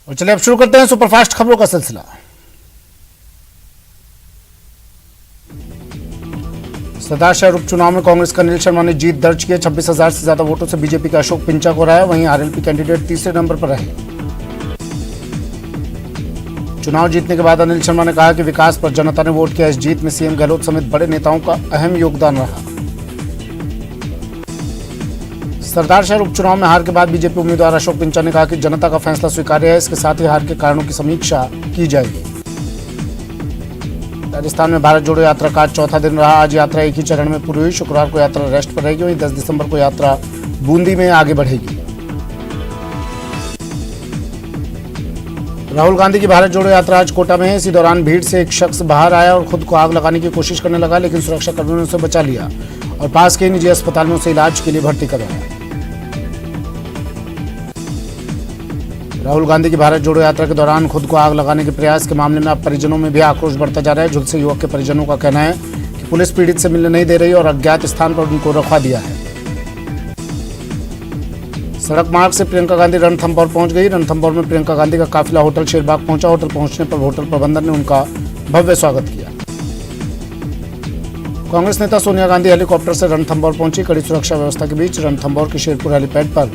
और चलिए अब शुरू करते हैं सुपरफास्ट खबरों का सिलसिला। सरदार शहर उपचुनाव में कांग्रेस का अनिल शर्मा ने जीत दर्ज की। 26,000 से ज्यादा वोटों से बीजेपी का अशोक पिंचा को रहा है। वहीं आरएलपी कैंडिडेट तीसरे नंबर पर रहे। चुनाव जीतने के बाद अनिल शर्मा ने कहा कि विकास पर जनता ने वोट किया। इस जीत में सीएम गहलोत समेत बड़े नेताओं का अहम योगदान रहा। सरदार शहर उपचुनाव में हार के बाद बीजेपी उम्मीदवार अशोक पिंचा ने कहा कि जनता का फैसला स्वीकार्य है। इसके साथ ही हार के कारणों की समीक्षा की जाएगी। राजस्थान में भारत जोड़ो यात्रा का आज चौथा दिन रहा। आज यात्रा एक ही चरण में पूरी हुई। शुक्रवार को यात्रा रेस्ट पर रहेगी। वहीं 10 दिसंबर को यात्रा बूंदी में आगे बढ़ेगी। राहुल गांधी की भारत जोड़ो यात्रा आज कोटा में है। इसी दौरान भीड़ से एक शख्स बाहर आया और खुद को आग लगाने की कोशिश करने लगा, लेकिन सुरक्षा कर्मियों ने उसे बचा लिया और पास के निजी अस्पताल में उसे इलाज के लिए भर्ती करवाया। राहुल गांधी की भारत जोड़ो यात्रा के दौरान खुद को आग लगाने के प्रयास के मामले में अब परिजनों में भी आक्रोश बढ़ता जा रहा है। झुलसे युवक के परिजनों का कहना है कि पुलिस पीड़ित से मिलने नहीं दे रही और अज्ञात स्थान पर उनको रखवा दिया है। सड़क मार्ग से प्रियंका गांधी रणथंभौर पहुंच गई। रणथंभौर में प्रियंका गांधी का काफिला होटल शेरबाग पहुंचा। होटल पहुंचने पर होटल प्रबंधन ने उनका भव्य स्वागत किया। कांग्रेस नेता सोनिया गांधी हेलीकॉप्टर से रणथंभौर पहुंची। कड़ी सुरक्षा व्यवस्था के बीच रणथंभौर के शेरपुर हेलीपैड पर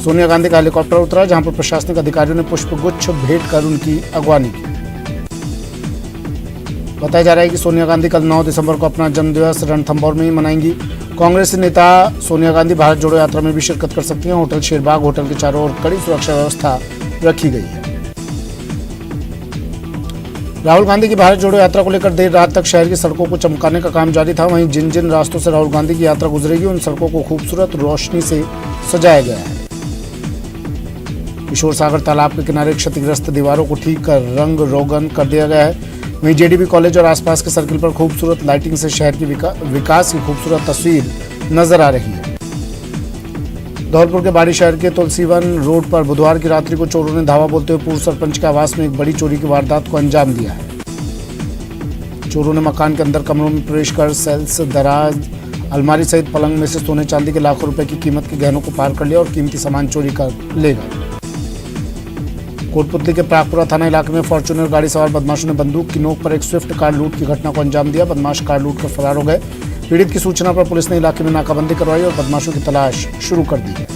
सोनिया गांधी का हेलीकॉप्टर उतरा, जहां पर प्रशासनिक अधिकारियों ने पुष्पगुच्छ भेंट कर उनकी अगवानी की। बताया जा रहा है कि सोनिया गांधी कल 9 दिसंबर को अपना जन्मदिवस रणथंभौर में ही मनाएंगी। कांग्रेस नेता सोनिया गांधी भारत जोड़ो यात्रा में भी शिरकत कर सकती हैं। होटल शेरबाग होटल के चारों ओर कड़ी सुरक्षा व्यवस्था रखी गई है। राहुल गांधी की भारत जोड़ो यात्रा को लेकर देर रात तक शहर की सड़कों को चमकाने का काम जारी था। वहीं जिन जिन रास्तों से राहुल गांधी की यात्रा गुजरेगी उन सड़कों को खूबसूरत रोशनी से सजाया गया है। किशोर सागर तालाब के किनारे क्षतिग्रस्त दीवारों को ठीक कर रंग रोगन कर दिया गया है। वहीं जेडीबी कॉलेज और आसपास के सर्किल पर खूबसूरत लाइटिंग से शहर की विकास की खूबसूरत तस्वीर नजर आ रही है। धौलपुर के बाड़ी शहर के तुलसीवन रोड पर बुधवार की रात्रि को चोरों ने धावा बोलते हुए पूर्व सरपंच के आवास में एक बड़ी चोरी की वारदात को अंजाम दिया है। चोरों ने मकान के अंदर कमरों में प्रवेश कर सेल्स, दराज, अलमारी सहित पलंग में से सोने चांदी के लाखों रुपए की कीमत के गहनों को पार कर लिया और कीमती सामान चोरी कर ले गए। कोटपुतली के प्रागपुरा थाना इलाके में फॉर्च्यूनर गाड़ी सवार बदमाशों ने बंदूक की नोक पर एक स्विफ्ट कार लूट की घटना को अंजाम दिया। बदमाश कार लूट कर फरार हो गए। पीड़ित की सूचना पर पुलिस ने इलाके में नाकाबंदी करवाई और बदमाशों की तलाश शुरू कर दी है।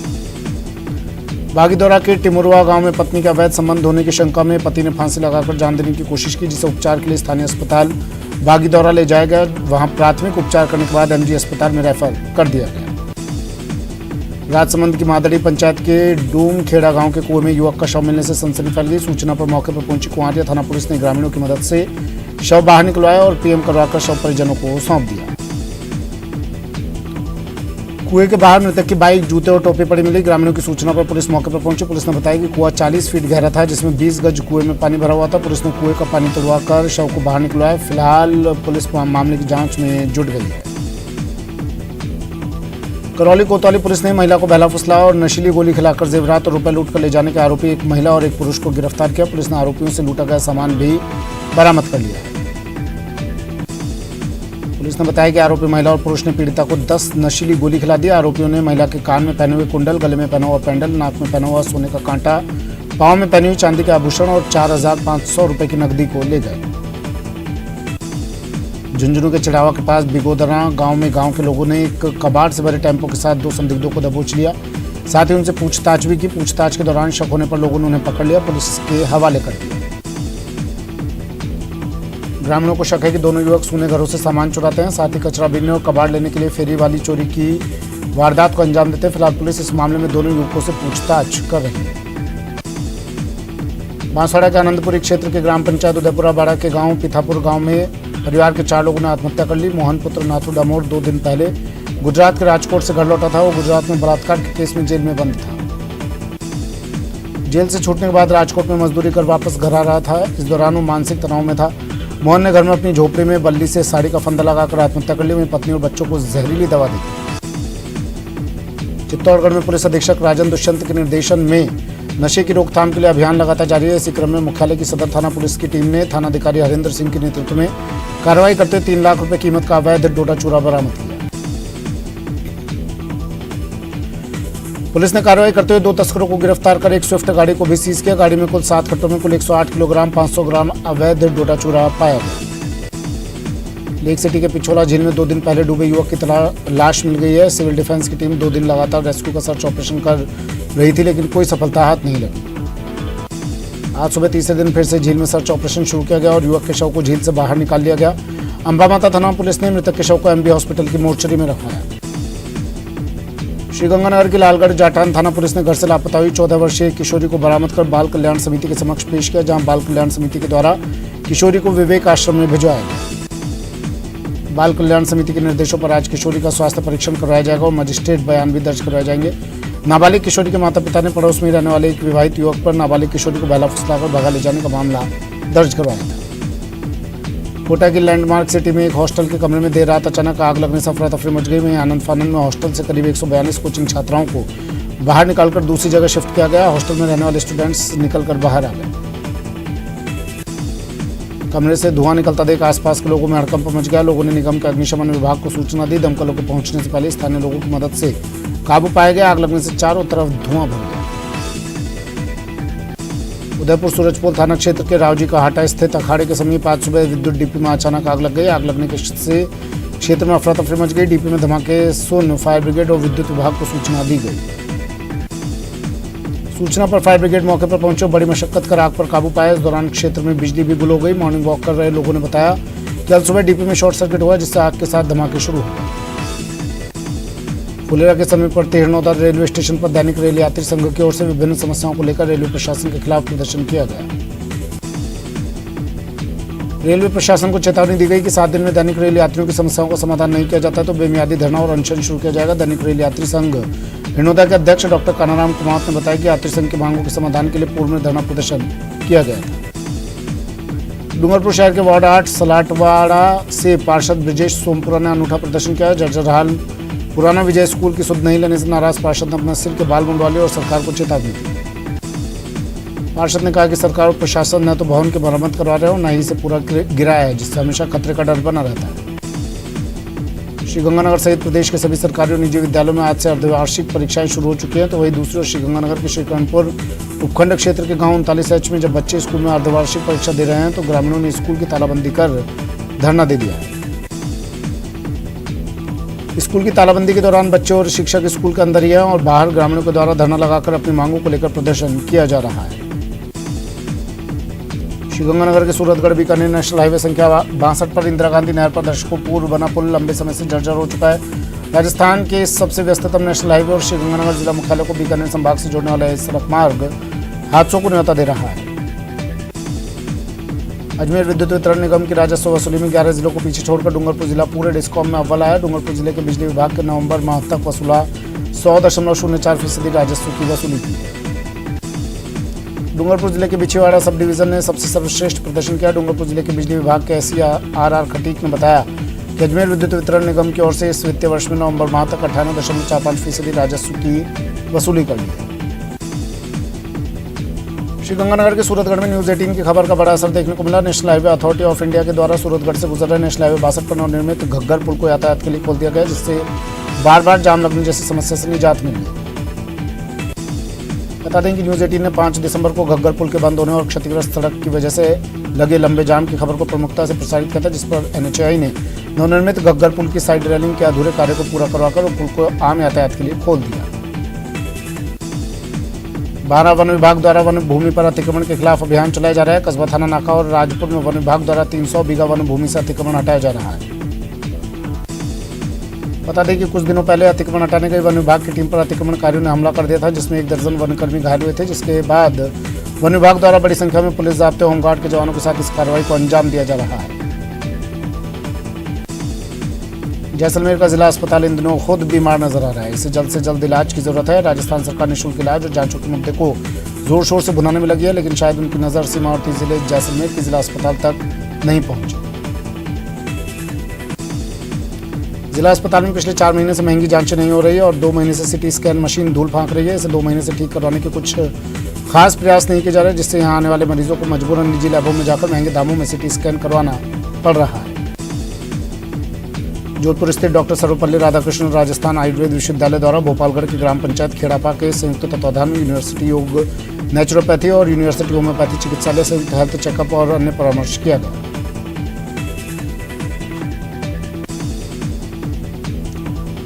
बागीदौरा के टिमुरवा गांव में पत्नी का अवैध संबंध होने की शंका में पति ने फांसी लगाकर जान देने की कोशिश की, जिसे उपचार के लिए स्थानीय अस्पताल बागीदौरा ले जाया गया। वहां प्राथमिक उपचार करने के बाद एमजी अस्पताल में रेफर कर दिया गया। राजसमंद की मादड़ी पंचायत के डूम खेड़ा गांव के कुएं में युवक का शव मिलने से सनसनी फैल गई। सूचना पर मौके पर पहुंची कुंवारिया थाना पुलिस ने ग्रामीणों की मदद से शव बाहर निकलवाया और पीएम करवाकर शव परिजनों को सौंप दिया। कुएं के बाहर मृतक की बाइक, जूते और टोपी पड़ी मिली। ग्रामीणों की सूचना पर पुलिस मौके पर पहुंची। पुलिस ने बताया कि कुआं 40 फीट गहरा था, जिसमें 20 गज कुएं में पानी भरा हुआ था। पुलिस ने कुएं का पानी तोड़वाकर शव को बाहर निकलवाया। फिलहाल पुलिस मामले की जांच में जुट गई है। करौली कोतवाली पुलिस ने महिला को बहला फुसला और नशीली गोली खिलाकर जेवरात और रुपए लूट कर ले जाने के आरोपी एक महिला और एक पुरुष को गिरफ्तार किया। पुलिस ने आरोपियों से लूटा गया सामान भी बरामद कर लिया है। पुलिस ने बताया कि आरोपी महिला और पुरुष ने पीड़िता को 10 नशीली गोली खिला दी। आरोपियों ने महिला के कान में पहने हुए कुंडल, गले में पहना हुआ पेंडल, नाक में पहना हुआ सोने का कांटा, पांव में पहनी हुई चांदी के आभूषण और 4,500 रुपए की नकदी को ले गए। झुंझुनू के चिड़ावा के पास बिगोदरा गांव में गांव के लोगों ने एक कबाड़ से भरे टेंपो के साथ 2 संदिग्धों को दबोच लिया। साथ ही उनसे पूछताछ भी की। पूछताछ के दौरान शक होने पर लोगों ने उन्हें पकड़ लिया, पुलिस के हवाले कर दिया। ग्रामीणों को शक है कि दोनों युवक सूने घरों से सामान चुराते हैं, साथ ही कचरा बीनने और कबाड़ लेने के लिए फेरी वाली चोरी की वारदात को अंजाम देते हैं। फिलहाल पुलिस इस मामले में दोनों युवकों से पूछताछ कर रही है। बांसवाड़ा के आनंदपुरी क्षेत्र के ग्राम पंचायत उदयपुरा बाड़ा के गांव पिथापुर गांव में परिवार के 4 लोगों ने आत्महत्या कर ली। मोहन पुत्र नाथू डामोर 2 दिन पहले गुजरात के राजकोट से घर लौटा था। वो गुजरात में बलात्कार के केस में जेल में बंद था। जेल से छूटने के बाद राजकोट में मजदूरी कर वापस घर आ रहा था। इस दौरान वो मानसिक तनाव में था। मोहन ने घर में अपनी झोपड़ी में बल्ली से साड़ी का फंदा लगाकर आत्महत्या कर ली। वहीं पत्नी और बच्चों को जहरीली दवा दी। चित्तौड़गढ़ में पुलिस अधीक्षक राजन दुष्यंत के निर्देशन में नशे की रोकथाम के लिए अभियान लगातार जारी है। इसी क्रम में मुख्यालय की सदर थाना पुलिस की टीम ने थानाधिकारी हरिंदर सिंह के नेतृत्व में कार्रवाई करते 3 लाख रुपए कीमत का अवैध डोडा चूरा बरामद किया। पुलिस ने कार्रवाई करते हुए 2 तस्करों को गिरफ्तार कर एक स्विफ्ट गाड़ी को भी सीज किया। गाड़ी में कुल 7 कट्टों में कुल 108 किलोग्राम 500 ग्राम अवैध डोडा चूरा पाया गया। लेक सिटी के पिछोला झील में 2 दिन पहले डूबे युवक की लाश मिल गई है। सिविल डिफेंस की टीम 2 दिन लगातार रेस्क्यू का सर्च ऑपरेशन कर रही थी, लेकिन कोई सफलता हाथ नहीं लगी। आज सुबह तीसरे दिन फिर से झील में सर्च ऑपरेशन शुरू किया गया और युवक के शव को झील से बाहर निकाल लिया गया। अंबा माता थाना पुलिस ने मृतक के शव को एमबी हॉस्पिटल की मोर्चरी में रखवाया। श्रीगंगानगर की लालगढ़ जाटान थाना पुलिस ने घर से लापता हुई 14 वर्षीय किशोरी को बरामद कर बाल कल्याण समिति के समक्ष पेश किया, जहां बाल कल्याण समिति के द्वारा किशोरी को विवेक आश्रम में भिजवाया गया। बाल कल्याण समिति के निर्देशों पर आज किशोरी का स्वास्थ्य परीक्षण करवाया जाएगा और मजिस्ट्रेट बयान भी दर्ज करवाए जाएंगे। नाबालिग किशोरी के माता पिता ने पड़ोस में रहने वाले एक विवाहित युवक पर नाबालिग किशोरी को बहला फुसलाकर भगा ले जाने का मामला दर्ज करवाया था। कोटा की लैंडमार्क सिटी में एक हॉस्टल के कमरे में देर रात अचानक आग लगने से अफरा तफरी मच गई। वहीं आनंद फानंद में हॉस्टल से करीब 142 कोचिंग छात्राओं को बाहर निकालकर दूसरी जगह शिफ्ट किया गया। हॉस्टल में रहने वाले स्टूडेंट्स निकलकर बाहर आ गए। कमरे से धुआं निकलता देख आसपास के लोगों में हड़कंप मच गया। लोगों ने निगम के अग्निशमन विभाग को सूचना दी। दमकलों के पहुंचने से पहले स्थानीय लोगों की मदद से काबू पाया गया। आग लगने से चारों तरफ धुआं भर गया। उदयपुर सूरजपोल थाना क्षेत्र के रावजी का हाटा स्थित अखाड़े के समीप आज सुबह विद्युत डीपी में अचानक आग लग गई। आग लगने के से क्षेत्र में अफरा तफरी मच गई। डीपी में धमाके सुन फायर ब्रिगेड और विद्युत विभाग को सूचना दी गई। सूचना पर फायर ब्रिगेड मौके पर पहुंचे, बड़ी मशक्कत कर आग पर काबू पाया। इस दौरान क्षेत्र में बिजली भी गुल हो गई। मॉर्निंग वॉक कर रहे लोगों ने बताया कि कल सुबह डीपी में शॉर्ट सर्किट हुआ, जिससे आग के साथ धमाके शुरू हो गए। फुलेरा के समीप पर तेहरनौदा रेलवे स्टेशन पर दैनिक रेल यात्री संघ की ओर से विभिन्न समस्याओं को लेकर रेलवे प्रशासन के खिलाफ प्रदर्शन किया गया। रेलवे प्रशासन को चेतावनी दी गई कि 7 दिन में दैनिक रेल यात्रियों की समस्याओं का समाधान नहीं किया जाता तो बेमियादी धरना और अनशन शुरू किया जाएगा। दैनिक रेल यात्री संघ हिरनौदा के अध्यक्ष डॉक्टर कानाराम कुमावत ने बताया कि यात्री संघ की मांगों के समाधान के लिए पूर्व में धरना प्रदर्शन किया गया था। डूंगरपुर शहर के वार्ड 8 सलाटवाड़ा से पार्षद ब्रिजेश सोमपुरा ने अनूठा प्रदर्शन किया। जर्जरहाल पुराना विजय स्कूल की सुध नहीं लेने से नाराज पार्षद ने अपने सिर के बाल मुंडवा लिए और सरकार को चेतावनी दी। पार्षद ने कहा कि सरकार और प्रशासन न तो भवन की मरम्मत करवा रहे हो, न ही इसे पूरा गिराया है, जिससे हमेशा खतरे का डर बना रहता है। श्रीगंगानगर सहित प्रदेश के सभी सरकारी और निजी विद्यालयों में आज से अर्धवार्षिक परीक्षाएं शुरू हो चुकी हैं। तो वही दूसरी ओर श्रीगंगानगर के श्रीकरणपुर उपखंड क्षेत्र के गांव 39H में जब बच्चे स्कूल में अर्धवार्षिक परीक्षा दे रहे हैं तो ग्रामीणों ने स्कूल की तालाबंदी कर धरना दे दिया है। स्कूल की तालाबंदी के दौरान बच्चे और शिक्षक स्कूल के अंदर ही हैं और बाहर ग्रामीणों के द्वारा धरना लगाकर अपनी मांगों को लेकर प्रदर्शन किया जा रहा है। श्रीगंगानगर के सूरतगढ़ बीकानेर नेशनल हाईवे संख्या 62 पर इंदिरा गांधी नहर पर दर्शकों पूर्व बना पुल लंबे समय से जर्जर हो चुका है। राजस्थान के सबसे व्यस्ततम नेशनल हाईवे और श्रीगंगानगर जिला मुख्यालय को बीकानेर संभाग से जोड़ने वाला सड़क मार्ग हादसों को न्योता दे रहा है। अजमेर विद्युत वितरण निगम की राजस्व वसूली में 11 जिलों को पीछे छोड़कर डूंगरपुर जिला पूरे डिस्कॉम में अव्वल आया। डूंगरपुर जिले के बिजली विभाग के नवंबर माह तक वसूला 100.04% राजस्व की वसूली की। डूंगरपुर जिले के बिछीवाड़ा सब डिवीजन ने सबसे सर्वश्रेष्ठ प्रदर्शन किया। डूंगरपुर जिले के बिजली विभाग के SCRR खटीक ने बताया कि अजमेर विद्युत वितरण निगम की ओर से इस वित्तीय वर्ष में नवंबर माह तक 98.45% राजस्व की वसूली कर ली है। श्रीगंगानगर के सूरतगढ़ में न्यूज 18 की खबर का बड़ा असर देखने को मिला। National highway authority of India के द्वारा सूरतगढ़ से गुजर रहे नेशनल हाईवे 62 पर नवनिर्मित घग्गर पुल को यातायात के लिए खोल दिया गया, जिससे बार बार जाम लगने जैसी समस्या से निजात मिल गई। बता दें कि न्यूज 18 ने 5 दिसंबर को घग्गर पुल के बंद होने और क्षतिग्रस्त सड़क की वजह से लगे लंबे जाम की खबर को प्रमुखता से प्रसारित किया था, जिस पर NHAI ने नवनिर्मित घग्गर पुल की साइड रेलिंग के अधूरे कार्य को पूरा करवाकर पुल को आम यातायात के लिए खोल दिया। 12 वन विभाग द्वारा वन भूमि पर अतिक्रमण के खिलाफ अभियान चलाया जा रहा है। कस्बा थाना नाका और राजपुर में वन विभाग द्वारा 300 बीघा वन भूमि से अतिक्रमण हटाया जा रहा है। बता दें कि कुछ दिनों पहले अतिक्रमण हटाने गई वन विभाग की टीम पर अतिक्रमणकारियों ने हमला कर दिया था, जिसमें 1 दर्जन वनकर्मी घायल हुए थे, जिसके बाद वन विभाग द्वारा बड़ी संख्या में पुलिस जाब्ते होमगार्ड के जवानों के साथ इस कार्रवाई को अंजाम दिया जा रहा है। जैसलमेर का जिला अस्पताल इन दिनों खुद बीमार नजर आ रहा है। इसे जल्द से जल्द इलाज की जरूरत है। राजस्थान सरकार निःशुल्क इलाज और जांचों के मुद्दे को जोर शोर से भुनाने में लगी है, लेकिन शायद उनकी नजर सीमावर्ती जिले जैसलमेर के जिला अस्पताल तक नहीं पहुंची। जिला अस्पताल में पिछले 4 महीने से महंगी जांचें नहीं हो रही है और 2 महीने से सिटी स्कैन मशीन धूल फांक रही है। इसे 2 महीने से ठीक करवाने के कुछ खास प्रयास नहीं किए जा रहे, जिससे यहाँ आने वाले मरीजों को मजबूरन निजी लैबों में जाकर महंगे दामों में सिटी स्कैन करवाना पड़ रहा है। जोधपुर स्थित डॉक्टर सर्वपल्ली राधाकृष्णन राजस्थान आयुर्वेद विश्वविद्यालय द्वारा भोपालगढ़ की ग्राम पंचायत खेड़ापा के संयुक्त तत्वाधान में यूनिवर्सिटी योग नेचुरोपैथी और यूनिवर्सिटी होम्योपैथी चिकित्सालय संयुक्त हेल्थ चेकअप और अन्य परामर्श किया गया।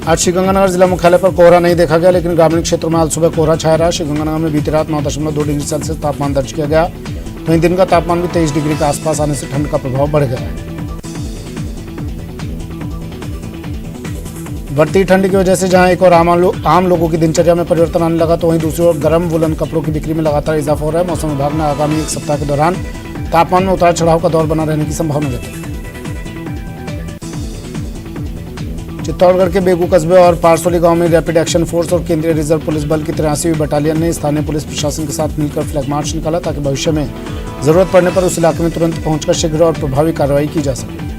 आज श्रीगंगानगर जिला मुख्यालय पर कोहरा नहीं देखा गया, लेकिन ग्रामीण क्षेत्रों में आज सुबह कोहरा छाया रहा। श्रीगंगानगर में बीती रात 9.2 डिग्री सेल्सियस तापमान दर्ज किया गया। वहीं दिन का तापमान भी 23 डिग्री के आसपास आने से ठंड का प्रभाव बढ़ गया है। बढ़ती ठंड की वजह से जहां एक और आम लोगों की दिनचर्या में परिवर्तन आने लगा, तो वहीं दूसरी ओर गर्म वुलन कपड़ों की बिक्री में लगातार इजाफा हो रहा है। मौसम विभाग ने आगामी एक सप्ताह के दौरान तापमान में उतार चढ़ाव का दौर बना रहने की संभावना जताई। चित्तौड़गढ़ के बेगू कस्बे और पारसोली गांव में रैपिड एक्शन फोर्स और केंद्रीय रिजर्व पुलिस बल की 83वीं बटालियन ने स्थानीय पुलिस प्रशासन के साथ मिलकर फ्लैग मार्च निकाला, ताकि भविष्य में जरूरत पड़ने पर उस इलाके में तुरंत पहुंचकर शीघ्र और प्रभावी कार्रवाई की जा सके।